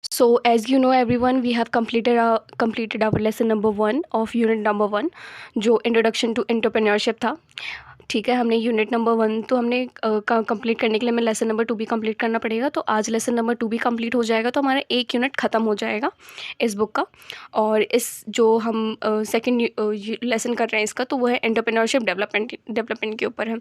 So, as you know, everyone, we have completed our lesson number 1 of unit number 1, जो introduction to entrepreneurship था. ठीक है, हमने unit number 1 तो हमने कंप्लीट करने के लिए हमें लेसन नंबर 2 भी कंप्लीट करना पड़ेगा. तो आज लेसन नंबर 2 भी कंप्लीट हो जाएगा, तो हमारा एक यूनिट ख़त्म हो जाएगा इस बुक का. और इस जो हम सेकंड लेसन कर रहे हैं इसका, तो वो है एंटरप्रेन्योरशिप डेवलपमेंट के ऊपर है.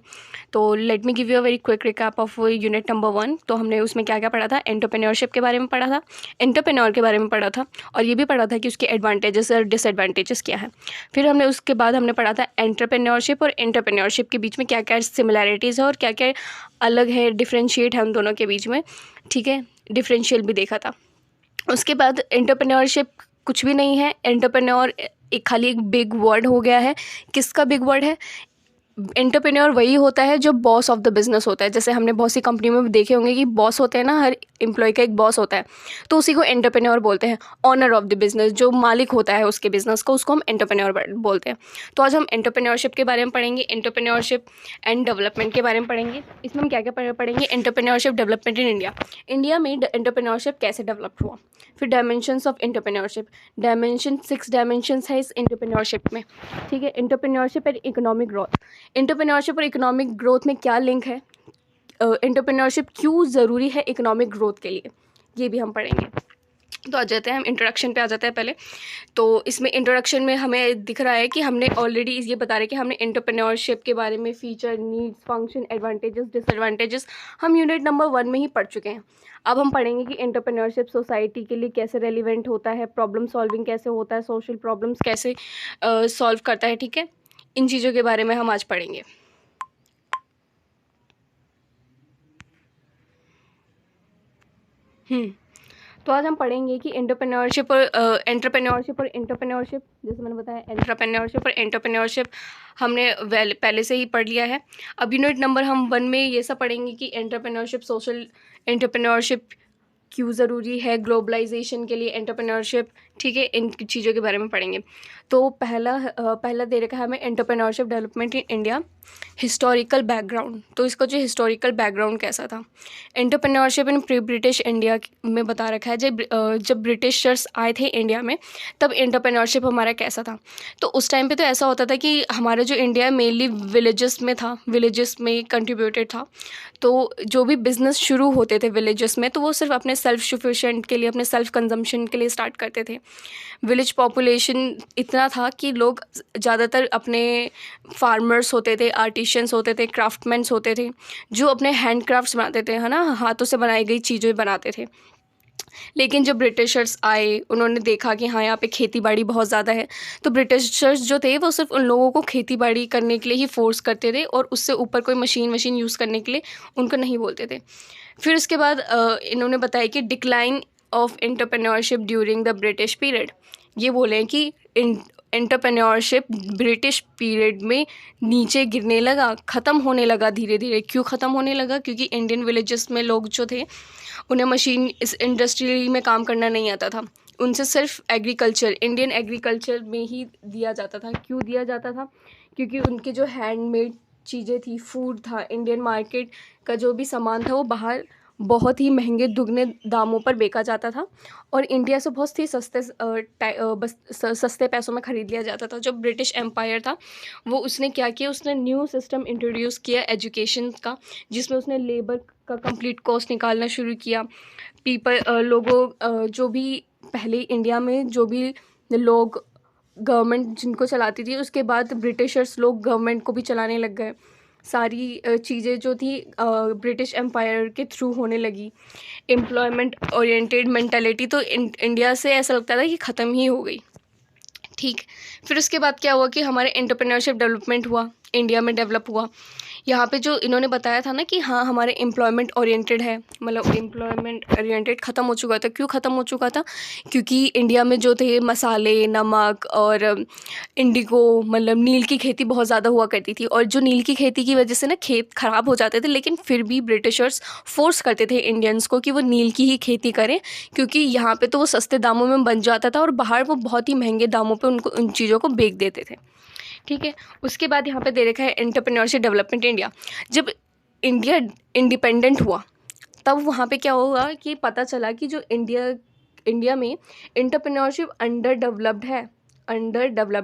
तो let me give you a very quick recap of unit number 1. तो हमने उसमें क्या क्या पढ़ा था. एंटरप्रेन्योरशिप के बारे में पढ़ा था, एंटरप्रेन्योर के बारे में पढ़ा था, और ये भी पढ़ा था कि उसके एडवांटेजेस और डिसएडवांटेजेस क्या है. फिर हमने उसके बाद हमने पढ़ा था एंटरप्रेन्योरशिप और एंटरप्रेन्योरशिप के बीच में क्या क्या सिमिलैरिटीज़ है और क्या क्या अलग है, डिफरेंशिएट है उन दोनों के बीच में. ठीक है, डिफरेंशियल भी देखा था. उसके बाद एंटरप्रेन्योरशिप कुछ भी नहीं है. एंटरप्रेन्योर एक खाली एक बिग वर्ड हो गया है. किसका बिग वर्ड है? एंटरप्रेन्योर वही होता है जो बॉस ऑफ द बिजनेस होता है. जैसे हमने बहुत सी कंपनी में देखे होंगे कि बॉस होते हैं ना, हर एम्प्लॉय का एक बॉस होता है, तो उसी को एंटरप्रेन्योर बोलते हैं. ऑनर ऑफ द बिजनेस, जो मालिक होता है उसके बिजनेस को, उसको हम एंटरप्रेन्योर बोलते हैं. तो आज हम एंटरप्रेन्योरशिप के बारे में पढ़ेंगे, एंटरप्रेन्योरशिप एंड डेवलपमेंट के बारे में पढ़ेंगे. इसमें हम क्या क्या पढ़ेंगे. Entrepreneurship development in India. India में एंटरप्रेन्योरशिप कैसे डेवलप हुआ. फिर डायमेंशंस ऑफ एंटरप्रेन्योरशिप. 6 डायमेंशंस है इस एंटरप्रेन्योरशिप में. ठीक है, entrepreneurship and economic growth. Entrepreneurship और इकोनॉमिक ग्रोथ में क्या लिंक है. एंटरप्रेन्योरशिप क्यों ज़रूरी है इकोनॉमिक ग्रोथ के लिए, ये भी हम पढ़ेंगे. तो आ जाते हैं हम इंट्रोडक्शन पे आ जाते हैं पहले. तो इसमें इंट्रोडक्शन में हमें दिख रहा है कि हमने ऑलरेडी ये बता रहे हैं कि हमने एंटरप्रेन्योरशिप के बारे में feature, needs, function, advantages, disadvantages हम यूनिट नंबर 1 में ही पढ़ चुके हैं. अब हम पढ़ेंगे कि एंटरप्रेन्योरशिप सोसाइटी के लिए कैसे रेलिवेंट होता है, प्रॉब्लम सॉल्विंग कैसे होता है, सोशल प्रॉब्लम्स कैसे सॉल्व करता है. ठीक है, इन चीज़ों के बारे में हम आज पढ़ेंगे. तो आज हम पढ़ेंगे कि एंटरप्रेन्योरशिप और एंटरप्रेन्योरशिप जैसे मैंने बताया, एंटरप्रेन्योरशिप और एंटरप्रेन्योरशिप हमने पहले से ही पढ़ लिया है. अब यूनिट नंबर हम 1 में ये सब पढ़ेंगे कि एंटरप्रेन्योरशिप, सोशल एंटरप्रेन्योरशिप क्यों ज़रूरी है ग्लोबलाइजेशन के लिए एंटरप्रेन्योरशिप. ठीक है, इन चीज़ों के बारे में पढ़ेंगे. तो पहला दे रखा है हमें entrepreneurship development in India, historical background. तो इसका जो हिस्टोरिकल बैकग्राउंड कैसा था. एंटरप्रेन्योरशिप इन प्री ब्रिटिश इंडिया में बता रखा है. जब ब्रिटिशर्स आए थे इंडिया में, तब एंटरप्रेन्योरशिप हमारा कैसा था. तो उस टाइम पे तो ऐसा होता था कि हमारा जो इंडिया मेनली विलेजेस में था, विलेजेस में कंट्रीब्यूटेड था. तो जो भी बिज़नेस शुरू होते थे विलेजेस में, तो वो सिर्फ अपने सेल्फ सफिशिएंट के लिए, अपने सेल्फ कंजम्पशन के लिए स्टार्ट करते थे. विलेज पॉपुलेशन इतना था कि लोग ज़्यादातर अपने फार्मर्स होते थे, आर्टिशियंस होते थे, क्राफ्टमैन्स होते थे, जो अपने हैंड क्राफ्ट्स बनाते थे, है ना, हाथों से बनाई गई चीज़ें बनाते थे. लेकिन जब ब्रिटिशर्स आए, उन्होंने देखा कि हाँ, यहाँ पे खेती बाड़ी बहुत ज़्यादा है, तो ब्रिटिशर्स जो थे वो सिर्फ उन लोगों को खेती बाड़ी करने के लिए ही फोर्स करते थे, और उससे ऊपर कोई मशीन यूज़ करने के लिए उनको नहीं बोलते थे. फिर उसके बाद इन्होंने बताया कि decline of entrepreneurship during the British period. ये बोले कि एंटरप्रेन्योरशिप ब्रिटिश पीरियड में नीचे गिरने लगा, ख़त्म होने लगा धीरे धीरे. क्यों ख़त्म होने लगा? क्योंकि इंडियन विलेजेस में लोग जो थे, उन्हें मशीन इस इंडस्ट्री में काम करना नहीं आता था. उनसे सिर्फ एग्रीकल्चर, इंडियन एग्रीकल्चर में ही दिया जाता था. क्यों दिया जाता था? क्योंकि उनके जो हैंडमेड चीज़ें थी, फूड था, इंडियन मार्केट का जो भी सामान था, वो बाहर बहुत ही महंगे दुगने दामों पर बेचा जाता था, और इंडिया से बहुत ही सस्ते पैसों में ख़रीद लिया जाता था. जो ब्रिटिश एम्पायर था, वो उसने क्या किया, उसने न्यू सिस्टम इंट्रोड्यूस किया एजुकेशन का, जिसमें उसने लेबर का कंप्लीट कॉस्ट निकालना शुरू किया. जो भी पहले इंडिया में जो भी लोग गवर्नमेंट जिनको चलाती थी, उसके बाद ब्रिटिशर्स लोग गवर्नमेंट को भी चलाने लग गए. सारी चीज़ें जो थी ब्रिटिश एम्पायर के थ्रू होने लगी. एम्प्लॉयमेंट ओरिएंटेड मेंटालिटी तो इंडिया से ऐसा लगता था कि ख़त्म ही हो गई. ठीक. फिर उसके बाद क्या हुआ कि हमारे एंटरप्रेन्योरशिप डेवलपमेंट हुआ, इंडिया में डेवलप हुआ. यहाँ पे जो इन्होंने बताया था ना कि हाँ, हमारे एम्प्लॉयमेंट ओरिएंटेड है, मतलब एम्प्लॉयमेंट ओरिएंटेड ख़त्म हो चुका था. क्यों ख़त्म हो चुका था? क्योंकि इंडिया में जो थे मसाले, नमक और इंडिगो, मतलब नील की खेती बहुत ज़्यादा हुआ करती थी, और जो नील की खेती की वजह से ना खेत ख़राब हो जाते थे, लेकिन फिर भी ब्रिटिशर्स फोर्स करते थे इंडियंस को कि वो नील की ही खेती करें, क्योंकि यहाँ पे तो वो सस्ते दामों में बन जाता था, और बाहर वो बहुत ही महंगे दामों पे उनको उन चीज़ों को बेच देते थे. ठीक है. उसके बाद यहाँ पे दे रखा है एंटरप्रेन्योरशिप डेवलपमेंट इंडिया. जब इंडिया इंडिपेंडेंट हुआ, तब वहाँ पे क्या हुआ कि पता चला कि जो इंडिया इंडिया में एंटरप्रेन्योरशिप अंडर डेवलप्ड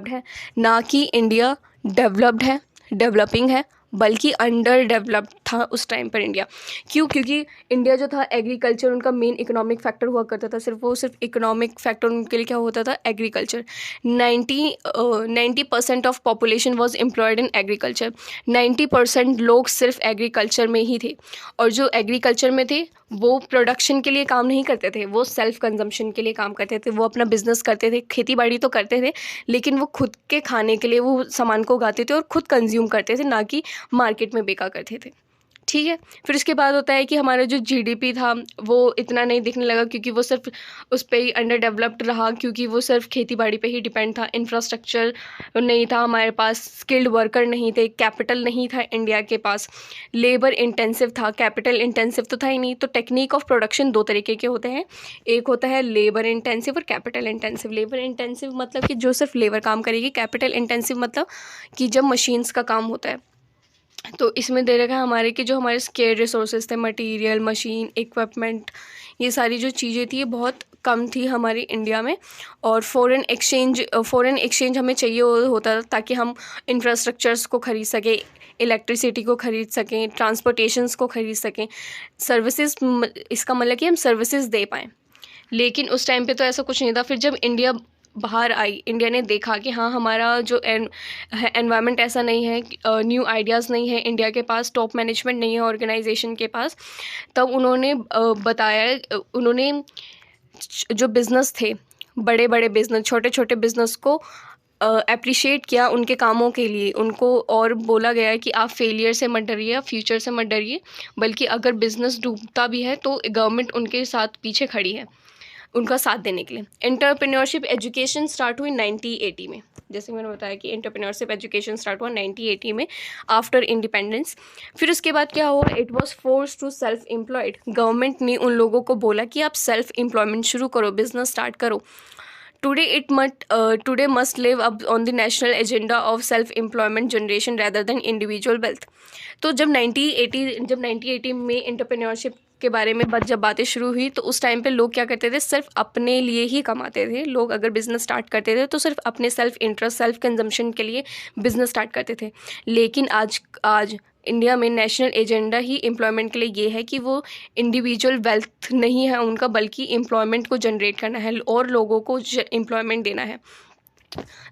है, ना कि इंडिया डेवलप्ड है, डेवलपिंग है, बल्कि अंडर डेवलप्ड था उस टाइम पर इंडिया। क्यों? क्योंकि इंडिया जो था एग्रीकल्चर उनका मेन इकोनॉमिक फैक्टर हुआ करता था। सिर्फ इकोनॉमिक फैक्टर उनके लिए क्या होता था? Agriculture. 90% of population was employed in agriculture. 90% लोग सिर्फ एग्रीकल्चर में ही थे, और जो एग्रीकल्चर में थे वो प्रोडक्शन के लिए काम नहीं करते थे, वो सेल्फ कंजम्पशन के लिए काम करते थे। वो अपना बिजनेस करते थे, खेती बाड़ी तो करते थे, लेकिन वो खुद के खाने के लिए वो सामान को उगाते थे और खुद कंज्यूम करते थे, ना कि मार्केट में बेचा करते थे। ठीक है। फिर उसके बाद होता है कि हमारा जो जीडीपी था वो इतना नहीं दिखने लगा, क्योंकि वो सिर्फ उस पर ही अंडर डेवलप्ड रहा, क्योंकि वो सिर्फ खेती बाड़ी पे ही डिपेंड था। इंफ्रास्ट्रक्चर नहीं था हमारे पास, स्किल्ड वर्कर नहीं थे, कैपिटल नहीं था इंडिया के पास, लेबर इंटेंसिव था, कैपिटल इंटेंसिव तो था ही नहीं। तो टेक्निक ऑफ प्रोडक्शन दो तरीके के होते हैं, एक होता है लेबर इंटेंसिव और कैपिटल इंटेंसिव। लेबर इंटेंसिव मतलब कि जो सिर्फ लेबर काम करेगी, कैपिटल इंटेंसिव मतलब कि जब मशीन्स का काम होता है। तो इसमें दे रखा है हमारे कि जो हमारे स्केर्ड रिसोर्सेज थे, मटेरियल, मशीन, इक्विपमेंट, ये सारी जो चीज़ें थी ये बहुत कम थी हमारी इंडिया में। और फॉरेन एक्सचेंज हमें चाहिए होता था ताकि हम इंफ्रास्ट्रक्चर्स को ख़रीद सकें, इलेक्ट्रिसिटी को ख़रीद सकें, ट्रांसपोर्टेशंस को ख़रीद सकें, सर्विसेज, इसका मतलब कि हम सर्विसेज दे पाएँ। लेकिन उस टाइम पे तो ऐसा कुछ नहीं था। फिर जब इंडिया बाहर आई, इंडिया ने देखा कि हाँ हमारा जो एनवायरनमेंट ऐसा नहीं है, न्यू आइडियाज़ नहीं है इंडिया के पास, टॉप मैनेजमेंट नहीं है ऑर्गेनाइजेशन के पास, तब उन्होंने बताया, उन्होंने जो बिज़नेस थे, बड़े बड़े बिज़नेस, छोटे छोटे बिज़नेस को अप्रिशिएट किया उनके कामों के लिए। उनको और बोला गया है कि आप फेलियर से मत डरिए, आप फ्यूचर से मत डरिए, बल्कि अगर बिज़नेस डूबता भी है तो गवर्नमेंट उनके साथ पीछे खड़ी है उनका साथ देने के लिए। एंटरप्रेन्योरशिप एजुकेशन स्टार्ट हुई 1980 में। जैसे मैंने बताया कि एंटरप्रेन्योरशिप एजुकेशन स्टार्ट हुआ 1980 में आफ्टर इंडिपेंडेंस। फिर उसके बाद क्या हुआ? It was force to self employed. Government ने उन लोगों को बोला कि आप सेल्फ एम्प्लॉयमेंट शुरू करो, बिजनेस स्टार्ट करो। Today must live up on the national agenda of self-employment generation rather than individual wealth. तो जब 1980 में एंटरप्रेन्योरशिप के बारे में जब बातें शुरू हुई, तो उस टाइम पे लोग क्या करते थे? सिर्फ अपने लिए ही कमाते थे। लोग अगर बिज़नेस स्टार्ट करते थे तो सिर्फ अपने सेल्फ इंटरेस्ट, सेल्फ कंजम्पशन के लिए बिज़नेस स्टार्ट करते थे। लेकिन आज इंडिया में नेशनल एजेंडा ही एम्प्लॉयमेंट के लिए ये है कि वो इंडिविजुअल वेल्थ नहीं है उनका, बल्कि एम्प्लॉयमेंट को जनरेट करना है और लोगों को एम्प्लॉयमेंट देना है।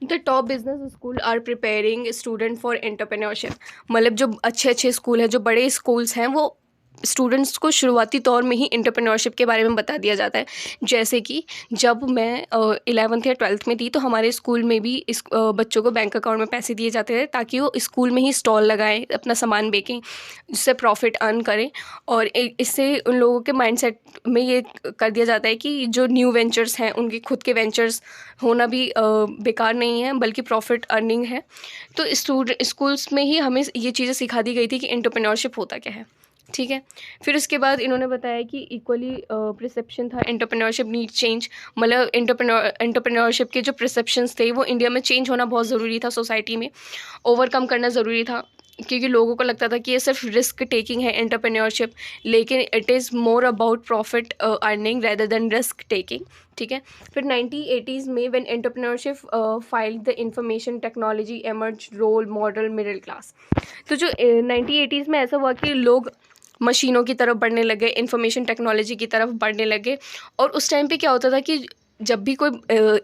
The top business school are preparing student for entrepreneurship. मतलब जो अच्छे स्कूल हैं, जो बड़े स्कूल्स हैं, वो स्टूडेंट्स को शुरुआती तौर में ही एंटरप्रेन्योरशिप के बारे में बता दिया जाता है। जैसे कि जब मैं 11th या 12th में थी, तो हमारे स्कूल में भी बच्चों को बैंक अकाउंट में पैसे दिए जाते थे ताकि वो स्कूल में ही स्टॉल लगाएं, अपना सामान बेचें, जिससे प्रॉफिट अर्न करें। और इससे उन लोगों के माइंडसेट में ये कर दिया जाता है कि जो न्यू वेंचर्स हैं, उनके खुद के वेंचर्स होना भी बेकार नहीं है, बल्कि प्रॉफिट अर्निंग है। तो स्कूल्स में ही हमें ये चीज़ें सिखा दी गई थी कि एंटरप्रेन्योरशिप होता क्या है। ठीक है। फिर उसके बाद इन्होंने बताया कि इक्वली परसेप्शन था, एंटरप्रेन्योरशिप नीड चेंज। मतलब एंटरप्रेन्योरशिप के जो परसेप्शंस थे वो इंडिया में चेंज होना बहुत ज़रूरी था, सोसाइटी में ओवरकम करना ज़रूरी था, क्योंकि लोगों को लगता था कि ये सिर्फ रिस्क टेकिंग है एंटरप्रेन्योरशिप, लेकिन it is more about profit earning rather than risk taking. ठीक है। फिर 1980s में when entrepreneurship filed the information technology emerge role model middle class. तो जो 1980s में ऐसा हुआ कि लोग मशीनों की तरफ बढ़ने लगे, इंफॉर्मेशन टेक्नोलॉजी की तरफ बढ़ने लगे। और उस टाइम पे क्या होता था कि जब भी कोई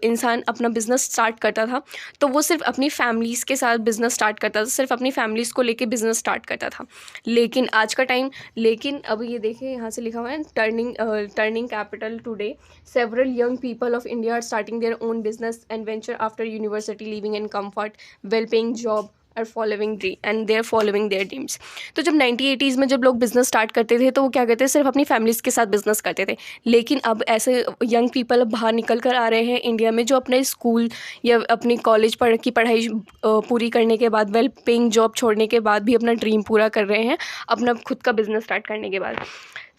इंसान अपना बिज़नेस स्टार्ट करता था, तो वो सिर्फ अपनी फैमिलीज़ के साथ बिज़नेस स्टार्ट करता था, सिर्फ अपनी फैमिलीज़ को लेके बिज़नेस स्टार्ट करता था। लेकिन आज का टाइम, लेकिन अब ये देखिए यहाँ से लिखा हुआ है turning capital today several young people of India are starting their own business and venture after university, living in comfort, well paying job are following their dreams. तो जब 1980s में जब लोग बिज़नेस स्टार्ट करते थे, तो वो क्या करते थे? सिर्फ अपनी फैमिलीज़ के साथ बिज़नेस करते थे। लेकिन अब ऐसे यंग पीपल अब बाहर निकल कर आ रहे हैं इंडिया में, जो अपने स्कूल या अपनी कॉलेज की पढ़ाई पूरी करने के बाद, वेल पेइंग जॉब छोड़ने के बाद भी अपना ड्रीम पूरा कर रहे हैं, अपना खुद का बिज़नेस स्टार्ट करने के बाद।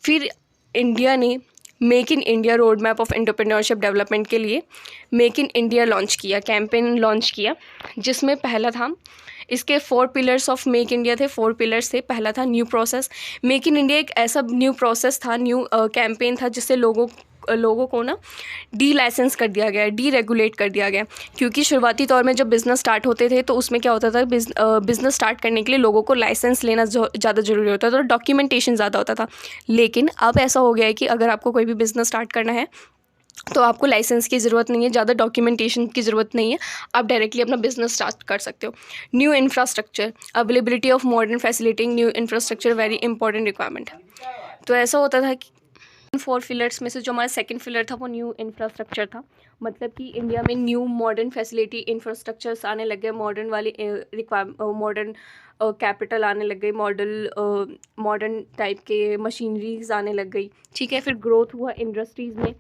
फिर इंडिया ने make in India road map of entrepreneurship development के लिए मेक इन इंडिया लॉन्च किया, कैंपेन लॉन्च किया, जिसमें पहला था, इसके 4 पिलर्स ऑफ मेक इंडिया थे, 4 पिलर्स थे। पहला था new process. Make in India एक ऐसा न्यू प्रोसेस था, न्यू कैंपेन था, जिससे लोगों लोगों को ना डी लाइसेंस कर दिया गया है, डी रेगुलेट कर दिया गया है। क्योंकि शुरुआती तौर में जब बिज़नेस स्टार्ट होते थे तो उसमें क्या होता था, बिज़नेस स्टार्ट करने के लिए लोगों को लाइसेंस लेना ज़्यादा ज़रूरी होता था और डॉक्यूमेंटेशन ज़्यादा होता था। लेकिन अब ऐसा हो गया है कि अगर आपको कोई भी बिज़नेस स्टार्ट करना है तो आपको लाइसेंस की ज़रूरत नहीं है, ज़्यादा डॉक्यूमेंटेशन की ज़रूरत नहीं है, आप डायरेक्टली अपना बिजनेस स्टार्ट कर सकते हो। New infrastructure, availability of modern facilitating new infrastructure very important requirement है। तो ऐसा होता था कि 4 पिलर्स में से जो हमारा सेकंड पिलर था वो न्यू इंफ्रास्ट्रक्चर था। मतलब कि इंडिया में न्यू मॉडर्न फैसिलिटी इंफ्रास्ट्रक्चर्स आने लग गए, मॉडर्न वाली मॉडर्न कैपिटल आने लग गई, मॉडर्न टाइप के मशीनरीज आने लग गई। ठीक है, फिर ग्रोथ हुआ इंडस्ट्रीज़ में।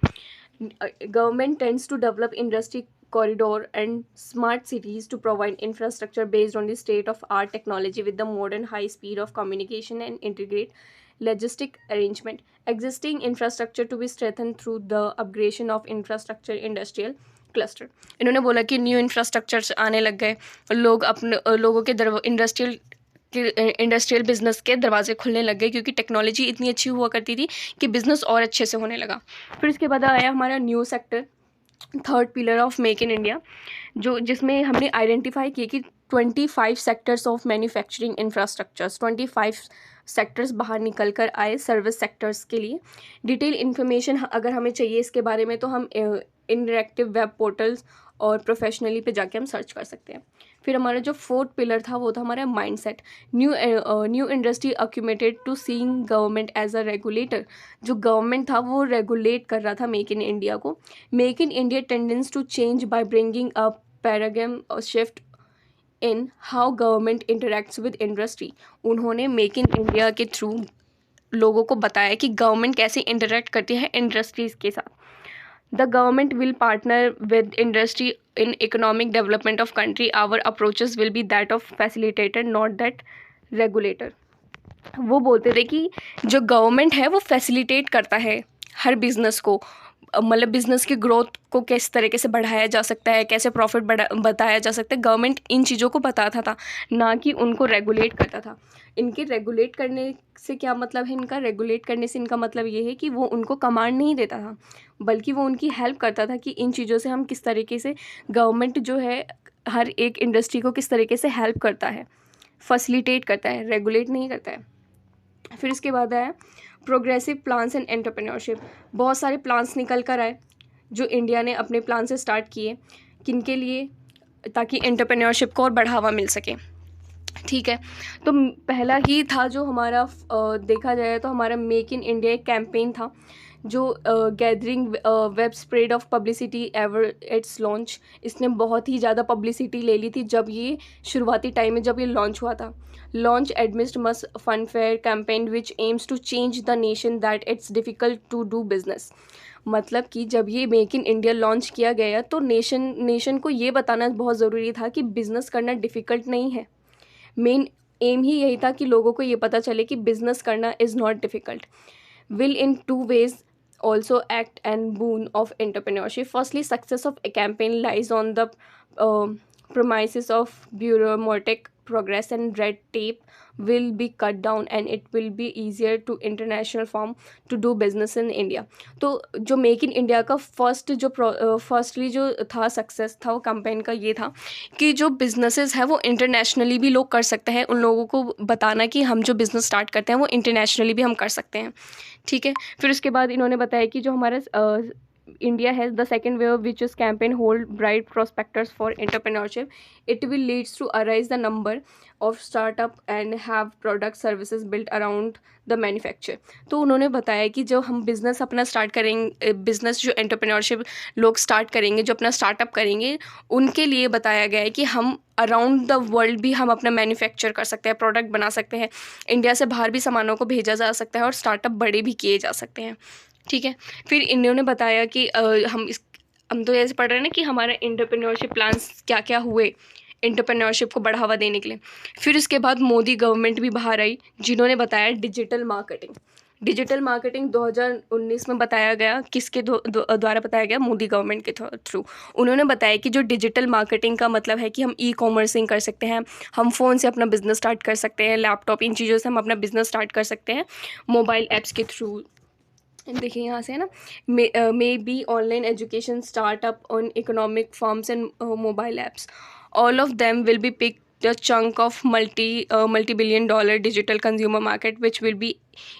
Government tends to develop industry corridor and smart cities to provide infrastructure based on the state of art technology with the modern high speed of communication and integrate logistic arrangement. Existing infrastructure to be strengthened through the upgradation of infrastructure industrial cluster. इन्होंने बोला कि new infrastructures आने लग गए, लोग अपने लोगों के इंडस्ट्रियल बिजनेस के दरवाजे खुलने लग गए क्योंकि टेक्नोलॉजी इतनी अच्छी हुआ करती थी कि बिज़नेस और अच्छे से होने लगा। फिर इसके बाद आया हमारा new sector, third pillar of make in India, जिसमें हमने आइडेंटिफाई किए कि 25 sectors of manufacturing infrastructures, 25 sectors बाहर निकल कर आए सर्विस सेक्टर्स के लिए। डिटेल इन्फॉर्मेशन अगर हमें चाहिए इसके बारे में तो हम इंटरैक्टिव वेब पोर्टल्स और प्रोफेशनली पे जाके हम सर्च कर सकते हैं। फिर हमारा जो फोर्थ पिलर था वो था हमारा mindset. New industry accustomed to seeing government as a regulator. जो गवर्नमेंट था वो रेगुलेट कर रहा था मेक इन इंडिया को। Make in India tends to change by bringing a paradigm shift in how government interacts with industry. उन्होंने make in India के through लोगों को बताया कि गवर्नमेंट कैसे इंटरेक्ट करती है इंडस्ट्रीज़ के साथ। The government will partner with industry in economic development of country. Our approaches will be that of facilitator, not that regulator. वो बोलते थे कि जो गवर्नमेंट है वो फैसिलिटेट करता है हर बिज़नेस को, मतलब बिज़नेस की ग्रोथ को किस तरीके से बढ़ाया जा सकता है, कैसे प्रॉफिट बताया जा सकता है। गवर्नमेंट इन चीज़ों को बताता था, ना कि उनको रेगुलेट करता था। इनके रेगुलेट करने से क्या मतलब है, इनका रेगुलेट करने से इनका मतलब ये है कि वो उनको कमांड नहीं देता था, बल्कि वो उनकी हेल्प करता था कि इन चीज़ों से हम किस तरीके से, गवर्नमेंट जो है हर एक इंडस्ट्री को किस तरीके से हेल्प करता है, फैसिलिटेट करता है, रेगुलेट नहीं करता है। फिर इसके बाद आया प्रोग्रेसिव प्लान्स एंड एंटरप्रेन्योरशिप। बहुत सारे प्लान्स निकल कर आए जो इंडिया ने अपने प्लान से स्टार्ट किए, किनके लिए, ताकि एंटरप्रेन्योरशिप को और बढ़ावा मिल सके। ठीक है, तो पहला ही था जो हमारा देखा जाए तो हमारा मेक इन इंडिया एक कैंपेन था जो gathering web spread of publicity ever its launch. इसने बहुत ही ज़्यादा पब्लिसिटी ले ली थी जब ये शुरुआती टाइम में जब ये लॉन्च हुआ था। Launch amidst much fanfare campaign which aims to change the nation that it's difficult to do business. मतलब कि जब ये मेक इन इंडिया लॉन्च किया गया तो नेशन को ये बताना बहुत ज़रूरी था कि बिज़नेस करना डिफ़िकल्ट नहीं है। मेन एम ही यही था कि लोगों को ये पता चले कि बिज़नेस करना is not difficult. Will in 2 ways also act and boon of entrepreneurship. Firstly, success of a campaign lies on the premises of bureaucratic progress and red tape will be cut down and it will be easier to international firm to do business in India. तो जो make in India का firstly जो था success था वो campaign का ये था कि जो बिजनेसेस है वो इंटरनेशनली भी लोग कर सकते हैं, उन लोगों को बताना कि हम जो बिज़नेस स्टार्ट करते हैं वो इंटरनेशनली भी हम कर सकते हैं। ठीक है, फिर उसके बाद इन्होंने बताया कि जो हमारा India has the second wave which is campaign hold bright prospectors for entrepreneurship. It will leads to arise the number of startup and have product services built around the manufacture. तो उन्होंने बताया कि जो हम बिज़नेस अपना start करेंगे, business जो entrepreneurship लोग स्टार्ट करेंगे, जो अपना स्टार्टअप करेंगे, उनके लिए बताया गया है कि हम अराउंड द वर्ल्ड भी हम अपना मैन्युफैक्चर कर सकते हैं, प्रोडक्ट बना सकते हैं, इंडिया से बाहर भी सामानों को भेजा जा सकता है और स्टार्टअप बड़े भी किए जा सकते हैं। ठीक है, फिर इन्होंने बताया कि हम तो ऐसे पढ़ रहे हैं ना कि हमारा एंटरप्रेन्योरशिप प्लान्स क्या क्या हुए एंटरप्रेन्योरशिप को बढ़ावा देने के लिए। फिर उसके बाद मोदी गवर्नमेंट भी बाहर आई जिन्होंने बताया डिजिटल मार्केटिंग। डिजिटल मार्केटिंग 2019 में बताया गया, किसके द्वारा बताया गया, मोदी गवर्नमेंट के थ्रू। उन्होंने बताया कि जो डिजिटल मार्केटिंग का मतलब है कि हम ई कॉमर्सिंग कर सकते हैं, हम फ़ोन से अपना बिज़नेस स्टार्ट कर सकते हैं, लैपटॉप, इन चीज़ों से हम अपना बिज़नेस स्टार्ट कर सकते हैं, मोबाइल ऐप्स के थ्रू, देखिए यहाँ से है ना, maybe online education startup on economic firms and mobile apps, all of them will be pick the chunk of multi billion dollar digital consumer market which will be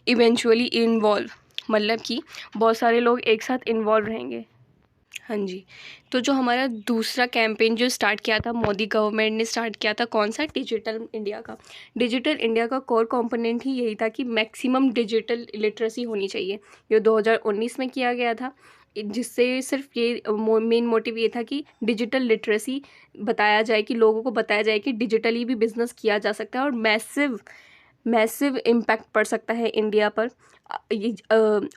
eventually involve. मतलब कि बहुत सारे लोग एक साथ involve रहेंगे। हाँ जी। तो जो हमारा दूसरा कैंपेन जो स्टार्ट किया था मोदी गवर्नमेंट ने स्टार्ट किया था, कौन सा? डिजिटल इंडिया का। डिजिटल इंडिया का कोर कंपोनेंट ही यही था कि मैक्सिमम डिजिटल लिटरेसी होनी चाहिए। ये 2019 में किया गया था, जिससे सिर्फ ये मेन मोटिव ये था कि डिजिटल लिटरेसी बताया जाए, कि लोगों को बताया जाए कि डिजिटली भी बिजनेस किया जा सकता है और मैसिव मैसिव इम्पैक्ट पड़ सकता है इंडिया पर।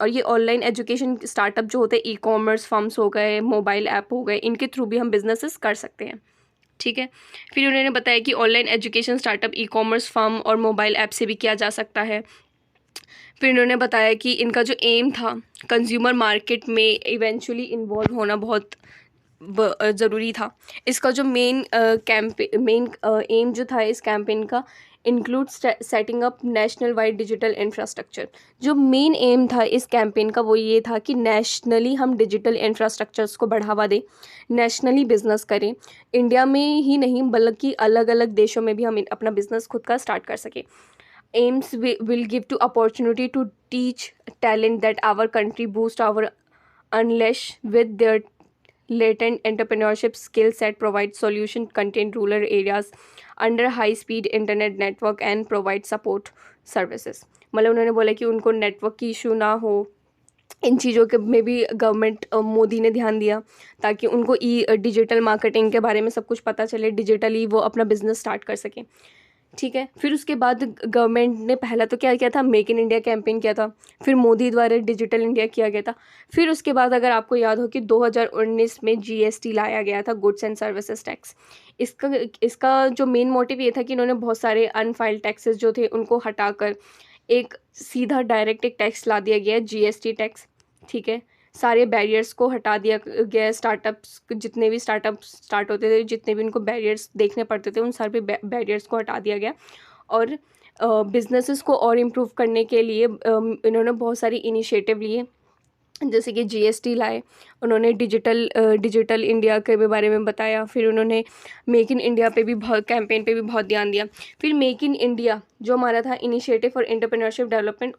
और ये ऑनलाइन एजुकेशन स्टार्टअप जो होते हैं, ई कॉमर्स फर्म्स हो गए, मोबाइल ऐप हो गए, इनके थ्रू भी हम बिजनेसेस कर सकते हैं। ठीक है। फिर उन्होंने बताया कि online education startup e commerce firm और मोबाइल ऐप से भी किया जा सकता है। फिर उन्होंने बताया कि इनका जो एम था कंज्यूमर मार्केट में इवेंचुअली इन्वॉल्व होना बहुत ज़रूरी था। इसका जो मेन एम जो था इस कैंपेन का, include setting up national wide digital infrastructure. जो मेन एम था इस कैंपेन का वो ये था कि नेशनली हम डिजिटल इंफ्रास्ट्रक्चर्स को बढ़ावा दें, नेशनली बिजनेस करें, इंडिया में ही नहीं बल्कि अलग अलग देशों में भी हम अपना बिजनेस खुद का स्टार्ट कर सकें। AIIMS will give to opportunity to teach talent that our country boost our unleash with their latent entrepreneurship skill set, provide solution content rural areas under high speed internet network and provide support services। मतलब उन्होंने बोला कि उनको network की issue ना हो, इन चीज़ों के में भी गवर्नमेंट मोदी ने ध्यान दिया ताकि उनको डिजिटल मार्केटिंग के बारे में सब कुछ पता चले, डिजिटली वो अपना बिजनेस स्टार्ट कर सकें। ठीक है। फिर उसके बाद गवर्नमेंट ने पहला तो क्या किया था, मेक इन इंडिया कैंपेन किया था, फिर मोदी द्वारा डिजिटल इंडिया किया गया था। फिर उसके बाद अगर आपको याद हो कि 2019 में जीएसटी लाया गया था, गुड्स एंड सर्विसेज टैक्स। इसका जो मेन मोटिव ये था कि इन्होंने बहुत सारे अनफाइल्ड टैक्सेस जो थे उनको हटाकर एक सीधा डायरेक्ट एक टैक्स ला दिया गया है, जीएसटी टैक्स। ठीक है। सारे बैरियर्स को हटा दिया गया। स्टार्टअप्स, जितने भी स्टार्टअप स्टार्ट होते थे, जितने भी उनको बैरियर्स देखने पड़ते थे, उन सारे बैरियर्स को हटा दिया गया। और बिजनेसेस को और इम्प्रूव करने के लिए इन्होंने बहुत सारी इनिशिएटिव लिए, जैसे कि जीएसटी लाए, उन्होंने डिजिटल इंडिया के बारे में बताया। फिर उन्होंने मेक इन इंडिया पे भी बहुत कैंपेन पे भी बहुत ध्यान दिया। फिर मेक इन इंडिया जो हमारा था इनिशिएटिव फॉर एंटरप्रेन्योरशिप डेवलपमेंट,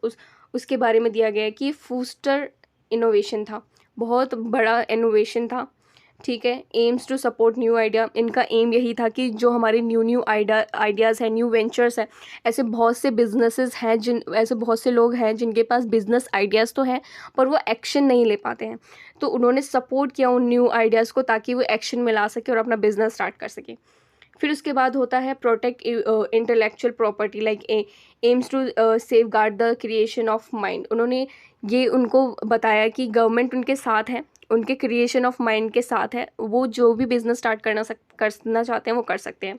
उसके बारे में दिया गया है कि फूस्टर इनोवेशन था, बहुत बड़ा इनोवेशन था। ठीक है। Aims to support new idea, इनका एम यही था कि जो हमारे न्यू आइडियाज़ हैं, न्यू वेंचर्स हैं, ऐसे बहुत से बिजनेसेस हैं ऐसे बहुत से लोग हैं जिनके पास बिजनेस आइडियाज़ तो हैं पर वो एक्शन नहीं ले पाते हैं। तो उन्होंने सपोर्ट किया उन न्यू आइडियाज़ को ताकि वो एक्शन में ला सके और अपना बिजनेस स्टार्ट कर सके। फिर उसके बाद होता है protect intellectual property, like aims to safeguard the creation of mind. उन्होंने ये उनको बताया कि गवर्नमेंट उनके साथ है, उनके क्रिएशन ऑफ माइंड के साथ है, वो जो भी बिजनेस स्टार्ट करना चाहते हैं वो कर सकते हैं।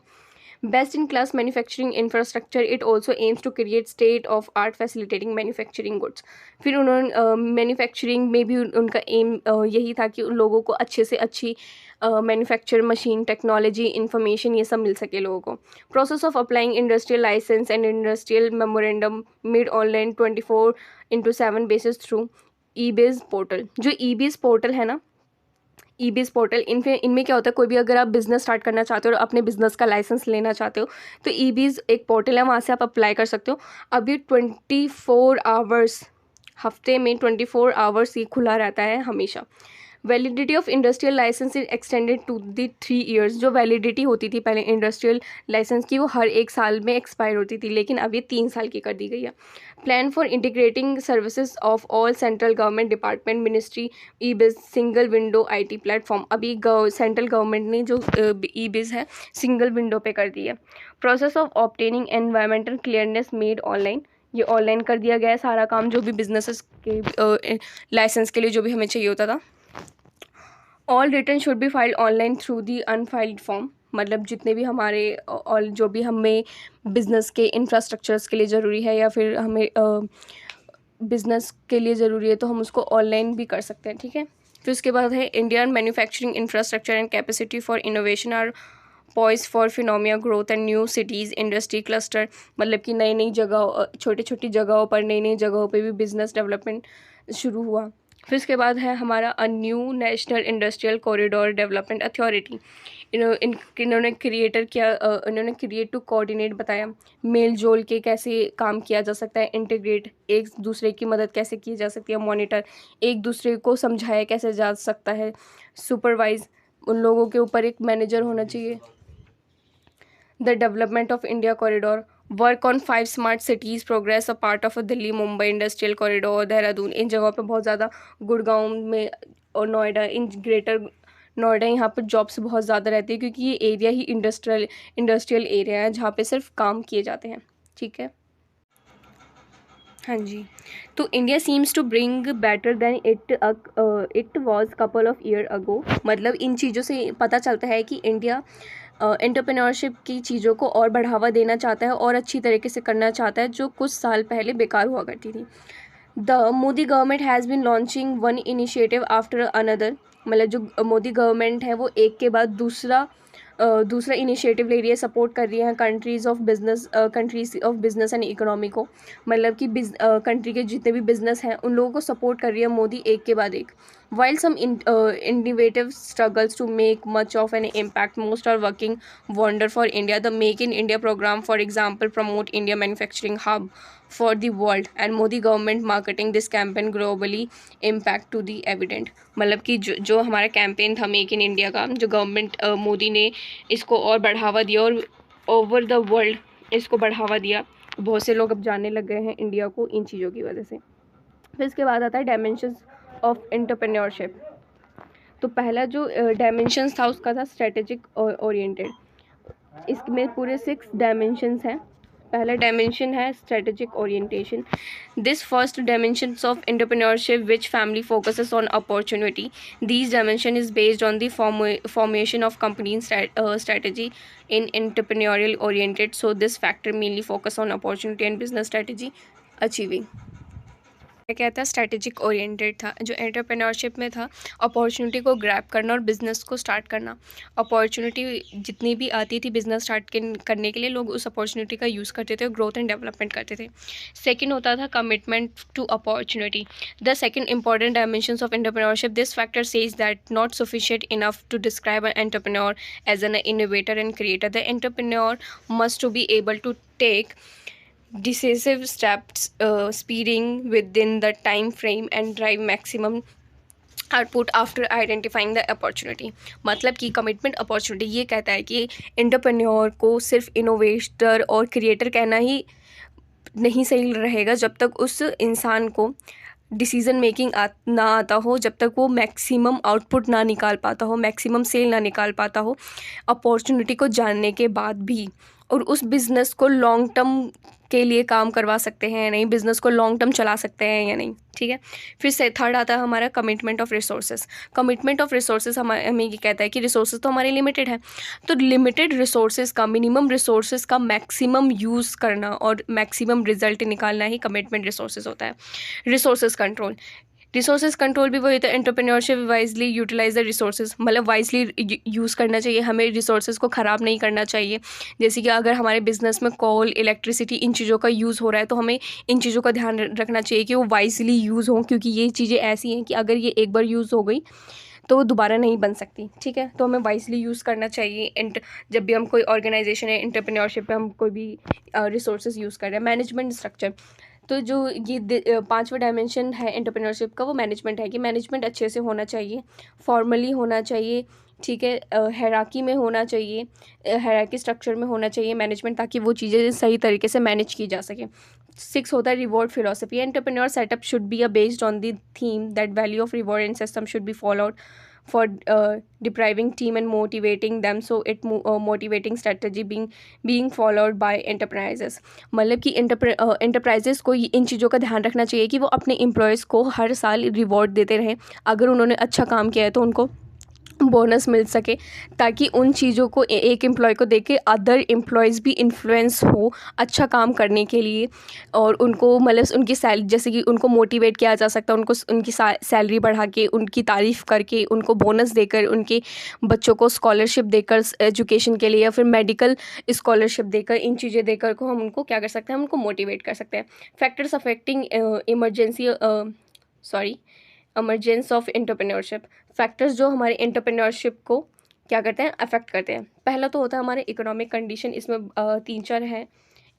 Best in class manufacturing infrastructure, it also aims to create state of art facilitating manufacturing goods. फिर उन्होंने मैन्युफैक्चरिंग में भी उनका एम यही था कि उन लोगों को अच्छे से अच्छी मैन्युफैक्चर मशीन टेक्नोलॉजी इंफॉर्मेशन ये सब मिल सके लोगों को। Process of applying industrial license and industrial memorandum made online 24/7 basis through eBiz portal. जो ईबेज पोर्टल है ना, ईबीएस पोर्टल, इनमें क्या होता है, कोई भी अगर आप बिज़नेस स्टार्ट करना चाहते हो और अपने बिज़नेस का लाइसेंस लेना चाहते हो तो ईबीज एक पोर्टल है, वहाँ से आप अप्लाई कर सकते हो। अभी 24 आवर्स, हफ्ते में 24 आवर्स ये खुला रहता है हमेशा। Validity of industrial license is extended to the 3 years. जो वैलिडिटी होती थी पहले इंडस्ट्रियल लाइसेंस की वो हर 1 साल में एक्सपायर होती थी, लेकिन अब ये 3 साल की कर दी गई है। Plan for integrating services of all central government department ministry eBiz single window IT platform. अभी सेंट्रल गवर्नमेंट ने जो ईबिज है सिंगल विंडो पे कर दी है। Process of obtaining environmental clearance made online, ये ऑनलाइन कर दिया गया है सारा काम, जो भी बिजनेसेस के लाइसेंस के लिए जो भी हमें चाहिए होता था। All return should be filed online through the unified form. मतलब जितने भी हमारे और जो भी हमें बिज़नेस के इंफ्रास्ट्रक्चर्स के लिए ज़रूरी है या फिर हमें बिज़नेस के लिए ज़रूरी है तो हम उसको ऑनलाइन भी कर सकते हैं। ठीक है। फिर उसके बाद है Indian manufacturing infrastructure and capacity for innovation are poised for phenomenal growth and new cities industry cluster. मतलब कि नई नई जगह, छोटी छोटी जगहों पर, नई नई जगहों पे भी बिज़नेस डेवलपमेंट शुरू हुआ। फिर इसके बाद है हमारा a new national industrial corridor development authority. इन्होंने इन्होंने क्रिएट टू कोऑर्डिनेट बताया, मेल जोल के कैसे काम किया जा सकता है, इंटीग्रेट एक दूसरे की मदद कैसे की जा सकती है, मॉनिटर एक दूसरे को समझाया कैसे जा सकता है, सुपरवाइज उन लोगों के ऊपर एक मैनेजर होना चाहिए। The development of India corridor, work on 5 smart cities, progress a part of Delhi Mumbai industrial corridor, Dehradun, इन जगहों पे बहुत ज़्यादा, गुड़गांव में और नोएडा, इन ग्रेटर नोएडा, यहाँ पर जॉब्स बहुत ज़्यादा रहती है क्योंकि ये एरिया ही इंडस्ट्रियल एरिया है जहाँ पे सिर्फ काम किए जाते हैं। ठीक है, हाँ जी। तो India seems to bring better than it was couple of year ago, मतलब इन चीज़ों से पता चलता है कि इंडिया एंटरप्रेन्योरशिप की चीज़ों को और बढ़ावा देना चाहता है और अच्छी तरीके से करना चाहता है, जो कुछ साल पहले बेकार हुआ करती थी। The Modi government has been launching one initiative after another, मतलब जो मोदी गवर्नमेंट है वो एक के बाद दूसरा इनिशिएटिव ले रही है, सपोर्ट कर रही है countries of business and economy को, मतलब कि कंट्री के जितने भी बिजनेस हैं उन लोगों को सपोर्ट कर रही है मोदी एक के बाद एक। While some innovative struggles to make much of an impact, most are working wonder for India. The Make in India program, for example, promote India manufacturing hub for the world, and Modi government marketing this campaign globally impact to the evident। मतलब कि जो हमारा campaign था make in India का, जो government Modi ने इसको और बढ़ावा दिया और ओवर द वर्ल्ड इसको बढ़ावा दिया, बहुत से लोग अब जानने लग गए हैं इंडिया को इन चीज़ों की वजह से। फिर इसके बाद आता है डायमेंशंस ऑफ एंटरप्रेन्योरशिप। तो पहला जो डायमेंशंस था उसका था स्ट्रेटेजिक ओरिएंटेड, इसमें पूरे 6 डायमेंशंस हैं। पहला डायमेंशन है strategic orientation. This first dimensions of entrepreneurship which family focuses on opportunity, this dimension is based on the formation of company strategy in entrepreneurial oriented, so this factor mainly focus on opportunity and business strategy achieving। क्या था, strategic oriented था, जो entrepreneurship में था opportunity को grab करना और business को स्टार्ट करना। अपॉर्चुनिटी जितनी भी आती थी बिज़नेस स्टार्ट करने के लिए, लोग उस अपॉर्चुनिटी का यूज़ करते थे और ग्रोथ एंड डेवलपमेंट करते थे। सेकंड होता था commitment to opportunity, the second important dimensions of entrepreneurship. This factor says that not sufficient enough to describe an entrepreneur as an innovator and creator. The entrepreneur must to be able to take decisive steps, speeding within the time frame and drive maximum output after identifying the opportunity. मतलब कि commitment opportunity ये कहता है कि entrepreneur को सिर्फ innovator और creator कहना ही नहीं सही रहेगा जब तक उस इंसान को डिसीज़न मेकिंग ना आता हो, जब तक वो मैक्सिमम आउटपुट ना निकाल पाता हो, मैक्सिमम सेल ना निकाल पाता हो अपॉर्चुनिटी को जानने के बाद भी, और उस बिज़नेस को लॉन्ग टर्म के लिए काम करवा सकते हैं या नहीं, बिज़नेस को लॉन्ग टर्म चला सकते हैं या नहीं। ठीक है, फिर से थर्ड आता है हमारा commitment of resources. Commitment of resources हमें ये कहता है कि रिसोर्सेज तो हमारे लिमिटेड है, तो लिमिटेड रिसोर्सेज का, मिनिमम रिसोर्सेज का मैक्सिमम यूज़ करना और मैक्सिमम रिजल्ट निकालना ही कमिटमेंट रिसोर्सेज होता है। रिसोर्सेज कंट्रोल, रिसोर्सेज कंट्रोल भी वही होता है, entrepreneurship wisely utilize the resources, मतलब वाइजली यूज़ करना चाहिए, हमें रिसोर्सेज को ख़राब नहीं करना चाहिए। जैसे कि अगर हमारे बिजनेस में कोल, इलेक्ट्रिसिटी, इन चीज़ों का यूज़ हो रहा है तो हमें इन चीज़ों का ध्यान रखना चाहिए कि वो वाइजली यूज़ हों, क्योंकि ये चीज़ें ऐसी हैं कि अगर ये एक बार यूज़ हो गई तो वो दोबारा नहीं बन सकती। ठीक है, तो हमें वाइजली यूज़ करना चाहिए जब भी हम कोई ऑर्गेनाइजेशन है एंटरप्रेन्योरशिप पे हम कोई भी रिसोर्सेज यूज़ कर रहे हैं। मैनेजमेंट स्ट्रक्चर, तो जो ये पांचवा डायमेंशन है एंटरप्रेन्योरशिप का वो मैनेजमेंट है कि मैनेजमेंट अच्छे से होना चाहिए, फॉर्मली होना चाहिए। ठीक है, हायरार्की में होना चाहिए, हायरार्की स्ट्रक्चर में होना चाहिए मैनेजमेंट, ताकि वो चीज़ें सही तरीके से मैनेज की जा सके। 6 होता है reward philosophy. Entrepreneur setup should be based on the theme that value of reward and system should be followed for depriving team and motivating them, so it motivating strategy being followed by enterprises। मतलब कि enterprises को इन चीज़ों का ध्यान रखना चाहिए कि वो अपने एम्प्लॉयज़ को हर साल रिवॉर्ड देते रहें, अगर उन्होंने अच्छा काम किया है तो उनको बोनस मिल सके, ताकि उन चीज़ों को एक एम्प्लॉय को देख के अदर एम्प्लॉयज़ भी इन्फ्लुएंस हो अच्छा काम करने के लिए, और उनको मतलब उनकी जैसे कि उनको मोटिवेट किया जा सकता है, उनको उनकी सैलरी बढ़ा के, उनकी तारीफ़ करके, उनको बोनस देकर, उनके बच्चों को स्कॉलरशिप देकर एजुकेशन के लिए, या फिर मेडिकल स्कॉलरशिप देकर, इन चीज़ें देकर को हम उनको क्या कर सकते हैं, हम उनको मोटिवेट कर सकते हैं। Factors affecting emergency sorry, emergence of entrepreneurship. Factors जो हमारे एंटरप्रेन्योरशिप को क्या करते हैं, अफेक्ट करते हैं। पहला तो होता है हमारे इकोनॉमिक कंडीशन, इसमें 3-4 हैं।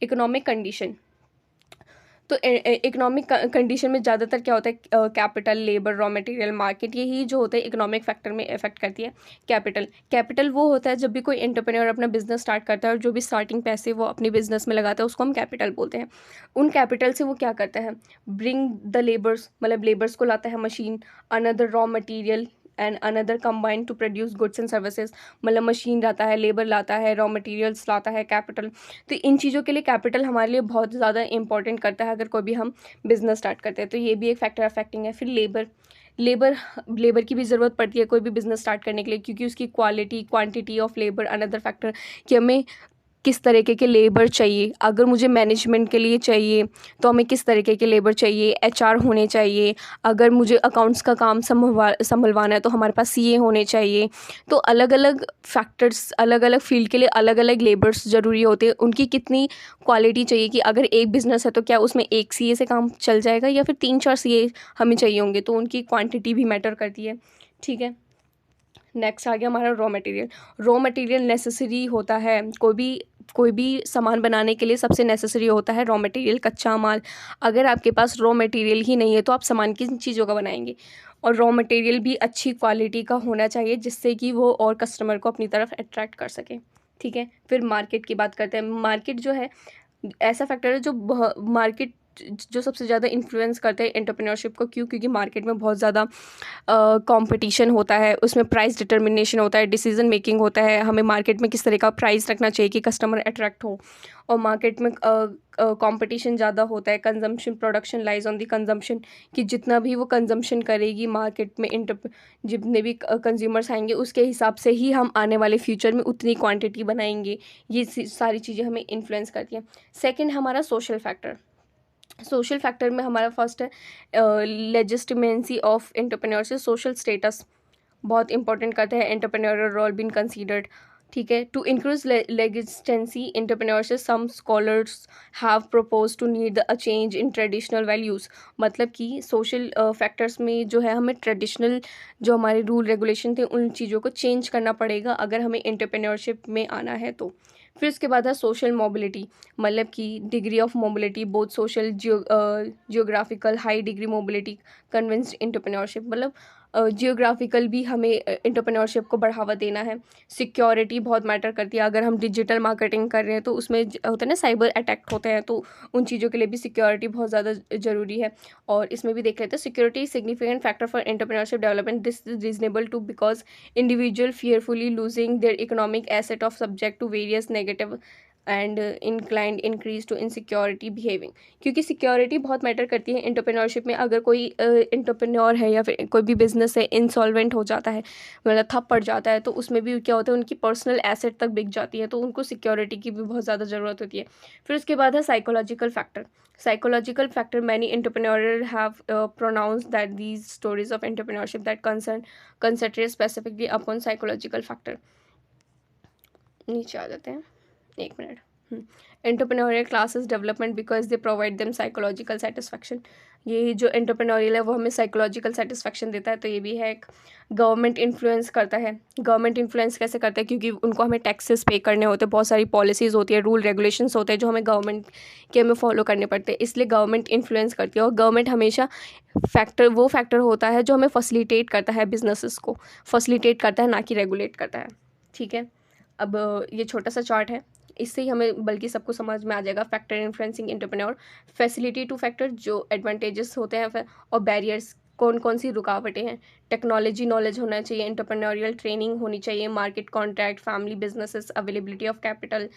इकोनॉमिक कंडीशन, तो इकोनॉमिक कंडीशन में ज़्यादातर क्या होता है, capital, labour, raw material, market, यही जो होते हैं इकोनॉमिक फैक्टर में इफेक्ट करती है। कैपिटल वो होता है जब भी कोई एंटरप्रेन्योर अपना बिजनेस स्टार्ट करता है और जो भी स्टार्टिंग पैसे वो अपनी बिजनेस में लगाता है उसको हम कैपिटल बोलते हैं। उन कैपिटल से वो क्या करता है, ब्रिंग द लेबर्स, मतलब लेबर्स को लाता है, machine, another raw material and another combine to produce goods and services, मतलब मशीन लाता है, लेबर लाता है, रॉ मटेरियल्स लाता है, कैपिटल। तो इन चीज़ों के लिए कैपिटल हमारे लिए बहुत ज़्यादा इंपॉर्टेंट करता है अगर कोई भी हम बिजनेस स्टार्ट करते हैं, तो ये भी एक फैक्टर अफेक्टिंग है। फिर लेबर की भी ज़रूरत पड़ती है कोई भी बिजनेस स्टार्ट करने के लिए, क्योंकि उसकी quality, quantity of labour another factor, कि हमें किस तरीके के लेबर चाहिए। अगर मुझे मैनेजमेंट के लिए चाहिए तो हमें किस तरीके के लेबर चाहिए, एचआर होने चाहिए। अगर मुझे अकाउंट्स का काम संभलवाना है तो हमारे पास सीए होने चाहिए। तो अलग अलग फैक्टर्स, अलग अलग फील्ड के लिए अलग अलग लेबर्स ज़रूरी होते हैं। उनकी कितनी क्वालिटी चाहिए, कि अगर एक बिज़नेस है तो क्या उसमें एक सीए से काम चल जाएगा या फिर 3-4 सीए हमें चाहिए होंगे, तो उनकी क्वान्टिटी भी मैटर करती है। ठीक है, नेक्स्ट आ गया हमारा raw material. Raw material necessary होता है, कोई भी सामान बनाने के लिए सबसे नेसेसरी होता है रॉ मटेरियल, कच्चा माल। अगर आपके पास रॉ मटेरियल ही नहीं है तो आप सामान किन चीज़ों का बनाएंगे। और रॉ मटेरियल भी अच्छी क्वालिटी का होना चाहिए जिससे कि वो और कस्टमर को अपनी तरफ अट्रैक्ट कर सके। ठीक है, फिर मार्केट की बात करते हैं। मार्केट जो है ऐसा फैक्टर है जो मार्केट जो सबसे ज़्यादा इन्फ्लुएंस करते हैं एंटरप्रेन्योरशिप को। क्यों? क्योंकि मार्केट में बहुत ज़्यादा कंपटीशन होता है, उसमें प्राइस डिटर्मिनेशन होता है, डिसीजन मेकिंग होता है। हमें मार्केट में किस तरह का प्राइस रखना चाहिए कि कस्टमर अट्रैक्ट हो। और मार्केट में कंपटीशन ज़्यादा होता है। Consumption, production lies on the consumption, कि जितना भी वो कंजम्पशन करेगी मार्केट में, जितने भी कंज्यूमर्स आएंगे उसके हिसाब से ही हम आने वाले फ्यूचर में उतनी क्वांटिटी बनाएंगे। ये सारी चीज़ें हमें इन्फ्लुएंस करती हैं। सेकेंड हमारा सोशल फैक्टर। सोशल फैक्टर में हमारा फर्स्ट है legitimacy of entrepreneurship. Social status बहुत इंपॉर्टेंट करते हैं एंटरप्रेन्योरल रोल बीन कंसीडर्ड। ठीक है, to increase legitimacy entrepreneurship some scholars have propose to need a change in traditional values. मतलब कि सोशल फैक्टर्स में जो है हमें ट्रेडिशनल जो हमारे रूल रेगुलेशन थे उन चीज़ों को चेंज करना पड़ेगा अगर हमें एंटरप्रेन्योरशिप में आना है तो। फिर उसके बाद है सोशल मोबिलिटी, मतलब कि degree of mobility both social geographical, high degree mobility convinced entrepreneurship, मतलब जियोग्राफिकल भी हमें एंटरप्रेन्योरशिप को बढ़ावा देना है। सिक्योरिटी बहुत मैटर करती है। अगर हम डिजिटल मार्केटिंग कर रहे हैं तो उसमें होता है ना, साइबर अटैक होते हैं, तो उन चीज़ों के लिए भी सिक्योरिटी बहुत ज़्यादा ज़रूरी है। और इसमें भी देख लेते हैं security significant factor for entrepreneurship development. This is reasonable to because individual fearfully losing their economic asset of subject to various negative and inclined increase to insecurity behaving। क्योंकि सिक्योरिटी बहुत मैटर करती है एंटरप्रेन्योरशिप में। अगर कोई entrepreneur है या फिर कोई भी बिजनेस है इंसॉल्वेंट हो जाता है, मतलब ठप पड़ जाता है, तो उसमें भी क्या होता है, उनकी पर्सनल एसेट तक बिक जाती है, तो उनको सिक्योरिटी की भी बहुत ज़्यादा ज़रूरत होती है। फिर उसके बाद है psychological factor. Psychological factor, many entrepreneurs have pronounced that these stories of entrepreneurship that concentrate specifically upon psychological factor। नीचे आ जाते हैं, एक minute. Entrepreneurial classes development because they provide them psychological satisfaction. ये जो एंटरप्रेन्योरियल है वो हमें साइकोलॉजिकल सेटिस्फैक्शन देता है, तो ये भी है एक। गवर्नमेंट इन्फ्लुएंस करता है। गवर्नमेंट इन्फ्लुएंस कैसे करता है? क्योंकि उनको हमें टैक्सेस पे करने होते हैं, बहुत सारी पॉलिसीज़ होती है, रूल रेगुलेशंस होते हैं जो हमें गवर्नमेंट के हमें फॉलो करने पड़ते हैं, इसलिए गवर्नमेंट इन्फ्लुएंस करती है। और गवर्नमेंट हमेशा वो फैक्टर होता है जो हमें फैसिलिटेट करता है, बिजनेसेस को फैसिलिटेट करता है, ना कि रेगुलेट करता है। ठीक है, अब ये छोटा सा चार्ट है, इससे ही हमें बल्कि सबको समझ में आ जाएगा। Factor influencing entrepreneur, facility two factor, जो एडवांटेजेस होते हैं और बैरियर्स, कौन कौन सी रुकावटें हैं। टेक्नोलॉजी नॉलेज होना चाहिए, एंटरप्रेन्योरियल ट्रेनिंग होनी चाहिए, market contract, family businesses, availability of capital,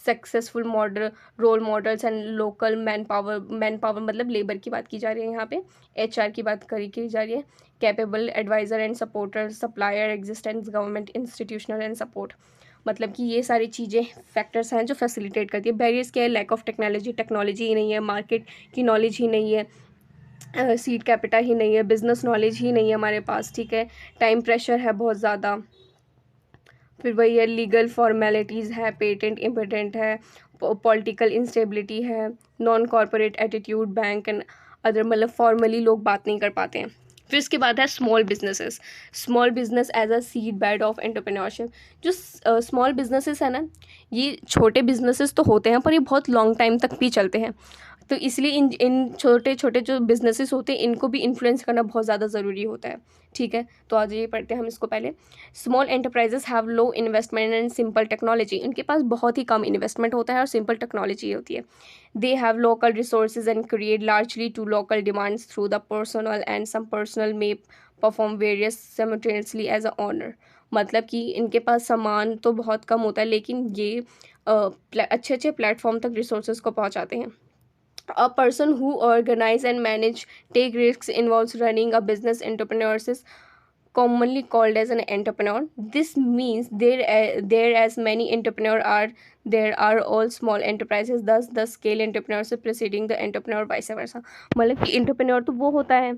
successful model, role models and local man power मतलब लेबर की बात की जा रही है यहाँ पे, एचआर की बात की जा रही है, capable adviser and supporter, supplier, existence, government institutional and support. मतलब कि ये सारी चीज़ें फैक्टर्स हैं जो फैसिलिटेट करती है। बैरियर्स क्या है? लैक ऑफ टेक्नोलॉजी ही नहीं है, मार्केट की नॉलेज ही नहीं है, सीड कैपिटल ही नहीं है, बिजनेस नॉलेज ही नहीं है हमारे पास। ठीक है, टाइम प्रेशर है बहुत ज़्यादा। फिर वही है, लीगल फॉर्मेलिटीज़ है, पेटेंट इम्पोर्टेंट है, पॉलिटिकल इंस्टेबिलिटी है, non corporate attitude, bank and other मतलब फॉर्मली लोग बात नहीं कर पाते हैं। फिर इसके बाद है small businesses. Small business as a seed bed of entrepreneurship. जो स्मॉल बिजनेसेस है ना, ये छोटे बिजनेसेस तो होते हैं पर ये बहुत लॉन्ग टाइम तक भी चलते हैं। तो इसलिए इन छोटे छोटे जो बिजनेसेस होते हैं इनको भी इन्फ्लुएंस करना बहुत ज़्यादा ज़रूरी होता है। ठीक है, तो आज ये पढ़ते हैं हम इसको। पहले small enterprises have low investment and simple technology. इनके पास बहुत ही कम इन्वेस्टमेंट होता है और सिंपल टेक्नोलॉजी होती है। They have local resources and create largely to local demands through the personal and some personal may perform various simultaneously as a owner. मतलब कि इनके पास सामान तो बहुत कम होता है लेकिन ये अच्छे अच्छे प्लेटफॉर्म तक रिसोर्सेज को पहुंचाते हैं। A person who organize and manage take risks involves running a business. Entrepreneurs is commonly called as an entrepreneur. This means there as many entrepreneur are there are all small enterprises, thus the scale entrepreneurship preceding the entrepreneur vice versa. मतलब कि entrepreneur तो वो होता है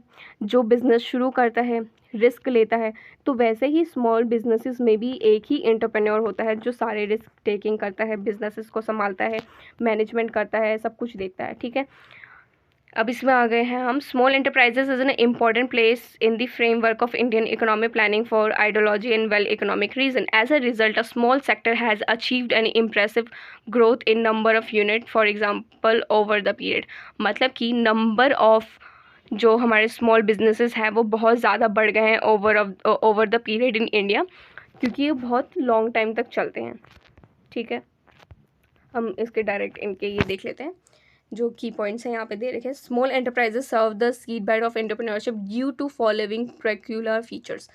जो business शुरू करता है, रिस्क लेता है, तो वैसे ही स्मॉल बिजनेसेस में भी एक ही एंटरप्रेन्योर होता है जो सारे रिस्क टेकिंग करता है, बिजनेसेस को संभालता है, मैनेजमेंट करता है, सब कुछ देखता है। ठीक है, अब इसमें आ गए हैं हम। Small enterprises is an important place in the framework of Indian economic planning for ideology and well economic reason. As a result a small sector has achieved an impressive growth in number of unit for example over the period. मतलब कि number of जो हमारे small businesses हैं वो बहुत ज़्यादा बढ़ गए हैं over the period in India, क्योंकि ये बहुत लॉन्ग टाइम तक चलते हैं। ठीक है, हम इसके डायरेक्ट इनके ये देख लेते हैं जो की पॉइंट्स हैं यहाँ पे दे रखे हैं। Small enterprises serve the seed bed of entrepreneurship due to following peculiar features.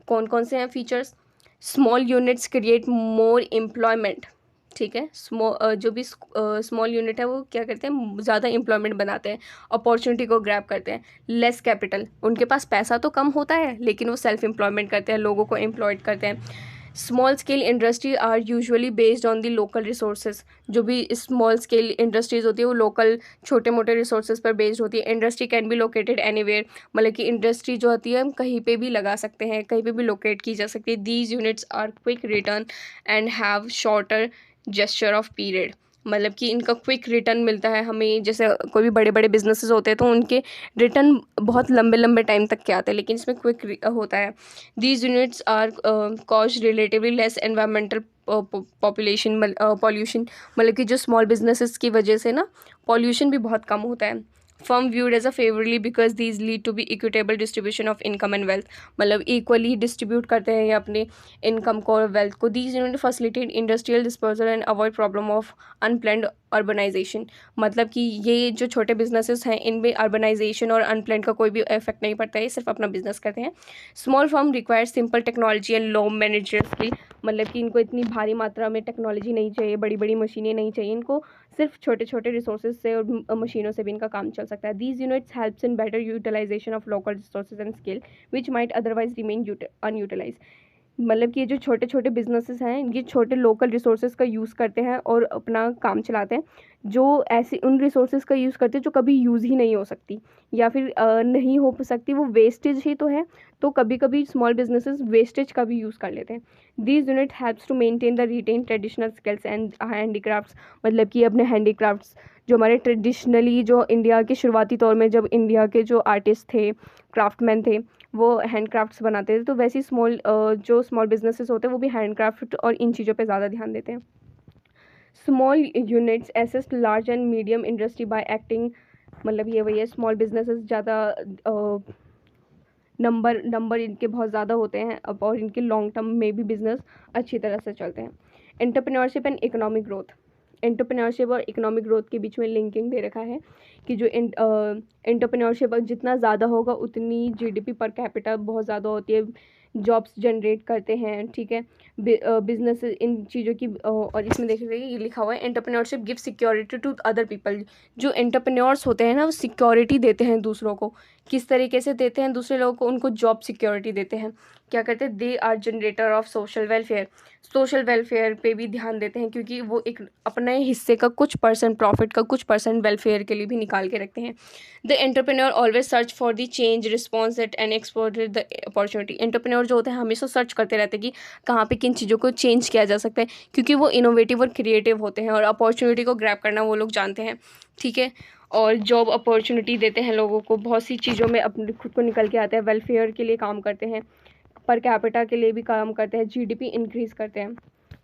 कौन कौन से हैं features? Small units create more employment. ठीक है, जो भी स्मॉल यूनिट है वो क्या करते हैं, ज़्यादा एम्प्लॉयमेंट बनाते हैं, अपॉर्चुनिटी को ग्रैब करते हैं। लेस कैपिटल, उनके पास पैसा तो कम होता है लेकिन वो सेल्फ एम्प्लॉयमेंट करते हैं, लोगों को एम्प्लॉयड करते हैं। Small scale industry are usually based on the local resources. जो भी स्मॉल स्केल इंडस्ट्रीज़ होती है वो लोकल छोटे मोटे रिसोर्सेज पर बेस्ड होती है। Industry can be located anywhere, मतलब कि इंडस्ट्री जो होती है हम कहीं पे भी लगा सकते हैं, कहीं पे भी लोकेट की जा सकती है। These units are quick return and have shorter gesture of period. मतलब कि इनका क्विक रिटर्न मिलता है हमें। जैसे कोई भी बड़े बड़े बिजनेसेस होते हैं तो उनके रिटर्न बहुत लंबे लंबे टाइम तक के आते हैं, लेकिन इसमें क्विक होता है। These units are cause relatively less environmental population pollution. मतलब कि जो स्मॉल बिजनेसेस की वजह से ना पॉल्यूशन भी बहुत कम होता है। Firm viewed as a favourably because these lead to be equitable distribution of income and wealth. मतलब इक्वली डिस्ट्रीब्यूट करते हैं ये अपने इनकम को और वेल्थ को। These unit facilitate industrial disposal and avoid problem of unplanned urbanisation. मतलब कि ये जो छोटे बिजनेसेस हैं इनमें अर्बनाइजेशन और अनप्लान्ड का कोई भी इफेक्ट नहीं पड़ता है, सिर्फ अपना बिजनेस करते हैं। Small firm require simple technology and low manager skill. मतलब कि इनको इतनी भारी मात्रा में टेक्नोलॉजी नहीं चाहिए, बड़ी बड़ी मशीनें नहीं चाहिए, इनको सिर्फ छोटे छोटे रिसोर्सेज से और मशीनों से भी इनका काम चल सकता है। These units helps in better utilisation of local resources and skill which might otherwise remain unutilise. मतलब कि ये जो छोटे छोटे बिजनेसेस हैं ये छोटे लोकल रिसोर्सेज का यूज़ करते हैं और अपना काम चलाते हैं, जो ऐसे उन रिसोर्सेज का यूज़ करते हैं जो कभी यूज़ ही नहीं हो सकती या फिर नहीं हो सकती, वो वेस्टेज ही तो है। तो कभी कभी स्मॉल बिजनेसेस वेस्टेज का भी यूज़ कर लेते हैं। These unit helps to maintain the retain traditional skills and handicrafts. मतलब कि अपने हैंडीक्राफ्ट्स जो हमारे ट्रेडिशनली जो इंडिया के शुरुआती तौर में जब इंडिया के जो आर्टिस्ट थे, क्राफ्टमैन थे, वो हैंडक्राफ्ट्स बनाते थे, तो वैसे ही जो स्मॉल बिजनेसेस होते हैं वो भी हैंडक्राफ्ट और इन चीज़ों पे ज़्यादा ध्यान देते हैं। Small units assist large and medium industry by acting. मतलब ये वही है, स्मॉल बिजनेसेस ज़्यादा नंबर इनके बहुत ज़्यादा होते हैं अब, और इनके लॉन्ग टर्म में भी बिजनेस अच्छी तरह से चलते हैं। Entrepreneurship and economic growth. Entrepreneurship और इकोनॉमिक ग्रोथ के बीच में लिंकिंग दे रखा है कि जो एंटरप्रेन्योरशिप जितना ज़्यादा होगा उतनी जीडीपी पर कैपिटा बहुत ज़्यादा होती है, जॉब्स जनरेट करते हैं। ठीक है, बिजनेस इन चीज़ों की और इसमें देखिए ये लिखा हुआ है entrepreneurship give security to other people. जो एंटरप्रेन्योर्स होते हैं ना वो सिक्योरिटी देते हैं दूसरों को। किस तरीके से देते हैं दूसरे लोगों को? उनको जॉब सिक्योरिटी देते हैं। क्या करते हैं? They are generator of social welfare. Social welfare पे भी ध्यान देते हैं क्योंकि वो एक अपने हिस्से का कुछ परसेंट प्रॉफिट का कुछ परसेंट वेलफेयर के लिए भी निकाल के रखते हैं। The entrepreneur always search for the change response at and explore the opportunity. Entrepreneur जो होते हैं हमेशा सर्च करते रहते हैं कि कहाँ पे किन चीज़ों को चेंज किया जा सकता है, क्योंकि वो इनोवेटिव और क्रिएटिव होते हैं और अपॉर्चुनिटी को ग्रैब करना वो लोग जानते हैं। ठीक है, और जॉब अपॉर्चुनिटी देते हैं लोगों को, बहुत सी चीज़ों में अपने खुद को निकल के आते हैं, वेलफेयर के लिए काम करते हैं, पर कैपिटा के लिए भी काम करते हैं, जीडीपी इंक्रीज़ करते हैं।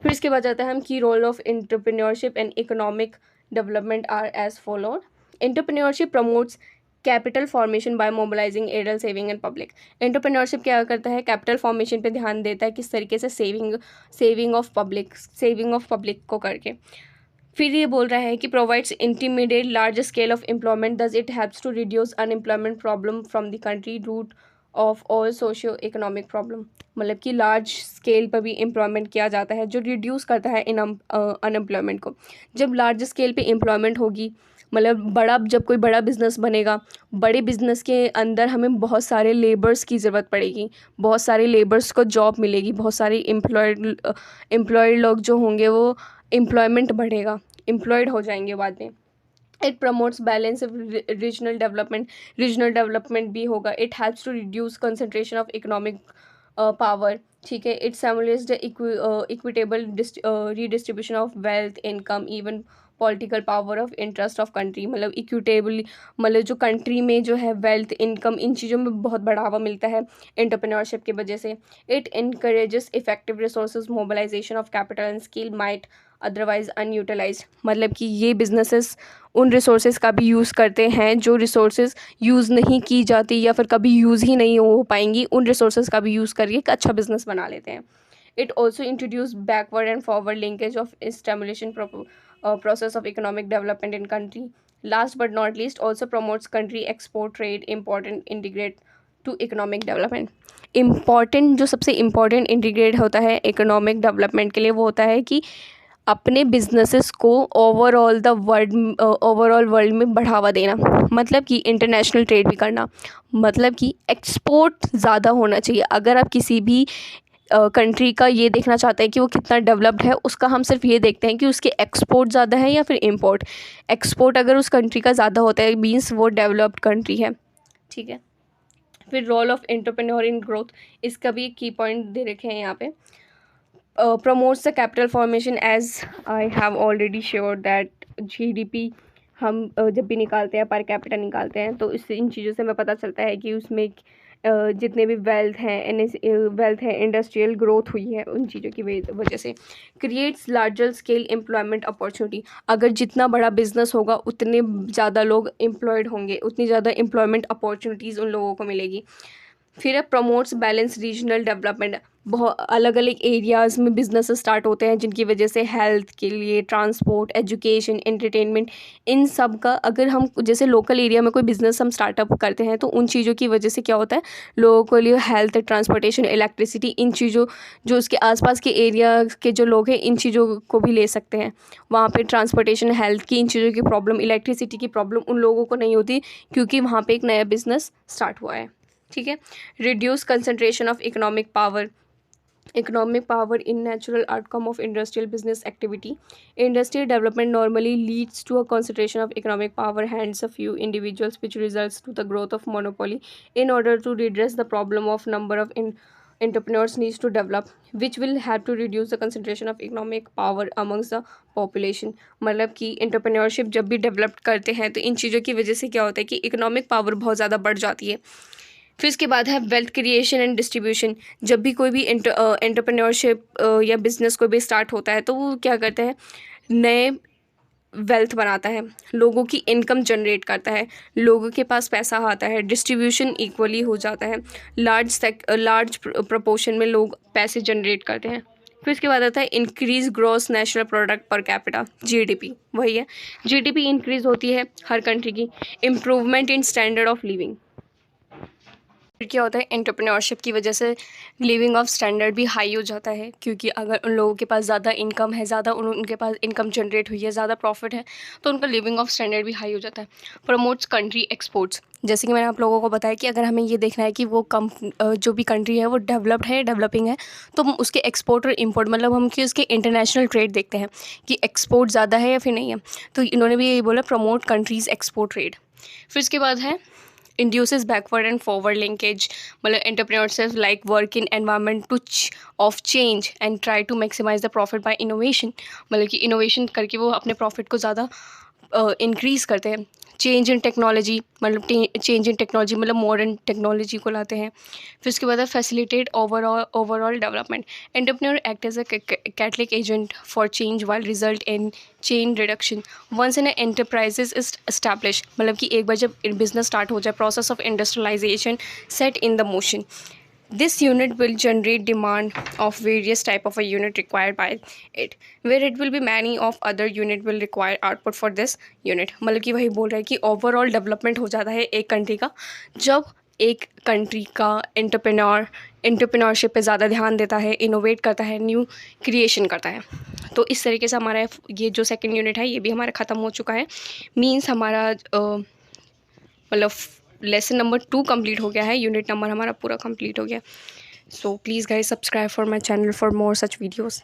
फिर इसके बाद जाता है हम की role of entrepreneurship and economic development are as followed. Entrepreneurship promotes capital formation by mobilizing idle saving and public. Entrepreneurship क्या करता है, कैपिटल फॉर्मेशन पे ध्यान देता है, किस तरीके से सेविंग ऑफ पब्लिक को करके। फिर ये बोल रहा है कि provides intermediate large scale of employment, thus it helps to reduce unemployment problem from the country root of all socio economic problem. मतलब कि लार्ज स्केल पर भी एम्प्लॉयमेंट किया जाता है जो रिड्यूस करता है इन अनएम्प्लॉयमेंट को। जब लार्ज स्केल पे एम्प्लॉयमेंट होगी, मतलब जब कोई बड़ा बिजनेस बनेगा, बड़े बिजनेस के अंदर हमें बहुत सारे लेबर्स की ज़रूरत पड़ेगी, बहुत सारे लेबर्स को जॉब मिलेगी, बहुत सारे एम्प्लॉयड लोग जो होंगे वो एम्प्लॉयमेंट बढ़ेगा, एम्प्लॉयड हो जाएंगे बाद में। It promotes balance regional development भी होगा। It helps to reduce concentration of economic power, ठीक है। It simulates the equitable redistribution of wealth, income, even political power of interest of country. मतलब इक्विटेबल, मतलब जो कंट्री में जो है वेल्थ, इनकम, इन चीज़ों में बहुत बढ़ावा मिलता है एंटरप्रेन्योरशिप की वजह से। It encourages effective resources mobilisation of capital and skill might otherwise unutilise. मतलब कि ये बिजनेसेस उन रिसोर्सेज का भी यूज़ करते हैं जो रिसोर्सेज यूज़ नहीं की जाती या फिर कभी यूज़ ही नहीं हो पाएंगी, उन रिसोर्सेज का भी यूज़ करके एक अच्छा बिजनेस बना लेते हैं। It also introduce backward and forward linkage of stimulation process of economic development in country. Last but not least, also promotes country export trade, important integrate to economic development. Important, जो सबसे important integrate होता है economic development के लिए, वो होता है कि अपने बिजनेसेस को ओवरऑल वर्ल्ड में बढ़ावा देना। मतलब कि इंटरनेशनल ट्रेड भी करना, मतलब कि एक्सपोर्ट ज़्यादा होना चाहिए। अगर आप किसी भी कंट्री का ये देखना चाहते हैं कि वो कितना डेवलप्ड है, उसका हम सिर्फ ये देखते हैं कि उसके एक्सपोर्ट ज़्यादा है या फिर इंपोर्ट। एक्सपोर्ट अगर उस कंट्री का ज़्यादा होता है मीन्स वो डेवलप्ड कंट्री है, ठीक है। फिर role of entrepreneur in growth, इसका भी एक की पॉइंट दे रखे हैं यहाँ पे। Promotes the capital formation, as I have already sure that GDP हम जब भी निकालते हैं, पर कैपिटल निकालते हैं, तो इससे इन चीज़ों से हमें पता चलता है कि उसमें जितने भी वेल्थ है, इंडस्ट्रियल ग्रोथ हुई है उन चीज़ों की वजह से। Creates larger scale employment opportunity, अगर जितना बड़ा बिजनेस होगा उतने ज़्यादा लोग एम्प्लॉयड होंगे, उतनी ज़्यादा एम्प्लॉयमेंट अपॉर्चुनिटीज़ उन लोगों को मिलेगी। फिर प्रमोट्स बैलेंस रीजनल डेवलपमेंट, बहुत अलग अलग एरियाज़ में बिजनेस स्टार्ट होते हैं जिनकी वजह से हेल्थ के लिए, ट्रांसपोर्ट, एजुकेशन, एंटरटेनमेंट, इन सब का, अगर हम जैसे लोकल एरिया में कोई बिज़नेस हम स्टार्टअप करते हैं तो उन चीज़ों की वजह से क्या होता है, लोगों के लिए हेल्थ, ट्रांसपोर्टेशन, इलेक्ट्रिसिटी, इन चीज़ों, जो उसके आसपास के एरिया के जो लोग हैं इन चीज़ों को भी ले सकते हैं। वहाँ पे ट्रांसपोर्टेशन, हेल्थ की इन चीज़ों की प्रॉब्लम, इलेक्ट्रिसिटी की प्रॉब्लम उन लोगों को नहीं होती, क्योंकि वहाँ पे एक नया बिजनेस स्टार्ट हुआ है, ठीक है। Reduce concentration of economic power in natural outcome of industrial business activity. Industrial development normally leads to a concentration of economic power hands a few individuals, which results to the growth of monopoly. In order to redress the problem of number of entrepreneurs needs to develop, which will have to reduce the concentration of economic power amongst the population. मतलब कि entrepreneurship जब भी develop करते हैं तो इन चीज़ों की वजह से क्या होता है कि इकोनॉमिक पावर बहुत ज़्यादा बढ़ जाती है। फिर इसके बाद है वेल्थ क्रिएशन एंड डिस्ट्रीब्यूशन। जब भी कोई भी एंटरप्रेन्योरशिप या बिजनेस कोई भी स्टार्ट होता है तो वो क्या करता है, नए वेल्थ बनाता है, लोगों की इनकम जनरेट करता है, लोगों के पास पैसा आता है, डिस्ट्रीब्यूशन इक्वली हो जाता है, लार्ज प्रपोर्शन में लोग पैसे जनरेट करते हैं। फिर इसके बाद आता है increase gross national product per capita, GDP, वही है, जीडीपी इंक्रीज होती है हर कंट्री की। Improvement in standard of living, फिर क्या होता है, एंटरप्रेन्योरशिप की वजह से लिविंग ऑफ स्टैंडर्ड भी हाई हो जाता है, क्योंकि अगर उन लोगों के पास ज़्यादा इनकम है, ज़्यादा उनके पास इनकम जनरेट हुई है, ज़्यादा प्रॉफिट है, तो उनका लिविंग ऑफ स्टैंडर्ड भी हाई हो जाता है। प्रमोट्स कंट्री एक्सपोर्ट्स, जैसे कि मैंने आप लोगों को बताया कि अगर हमें ये देखना है कि वो जो भी कंट्री है वो डेवलप्ड है, डेवलपिंग है, तो हम उसके एक्सपोर्ट और इम्पोर्ट, मतलब हम कि उसके इंटरनेशनल ट्रेड देखते हैं कि एक्सपोर्ट ज़्यादा है या फिर नहीं है। तो इन्होंने भी यही बोला, प्रमोट कंट्रीज़ एक्सपोर्ट ट्रेड। फिर इसके बाद है induces backward and forward linkage, मतलब entrepreneurs like work in environment to of change and try to maximize the profit by innovation, मतलब कि innovation करके वो अपने profit को ज़्यादा इंक्रीज़ करते हैं। चेंज इन टेक्नोलॉजी, मतलब चेंज इन टेक्नोलॉजी मतलब मॉडर्न टेक्नोलॉजी को लाते हैं। फिर उसके बाद है facilitate overall development. Entrepreneur act as a catalytic agent for change while result in chain reduction. Once an enterprises is establish, मतलब कि एक बार जब बिजनेस स्टार्ट हो जाए, process of industrialization set in the motion, this unit will generate demand of various type of a unit required by it, where it will be many of other unit will require output for this unit। मतलब कि वही बोल रहा है कि overall development हो जाता है एक कंट्री का जब एक कंट्री का एंटरप्रेन्योरशिप पे ज़्यादा ध्यान देता है, इनोवेट करता है, न्यू क्रिएशन करता है। तो इस तरीके से हमारा ये जो सेकंड यूनिट है ये भी हमारा ख़त्म हो चुका है। मीन्स हमारा मतलब लेसन नंबर 2 कंप्लीट हो गया है, यूनिट नंबर हमारा पूरा कंप्लीट हो गया। So please guys subscribe for my channel for more such videos.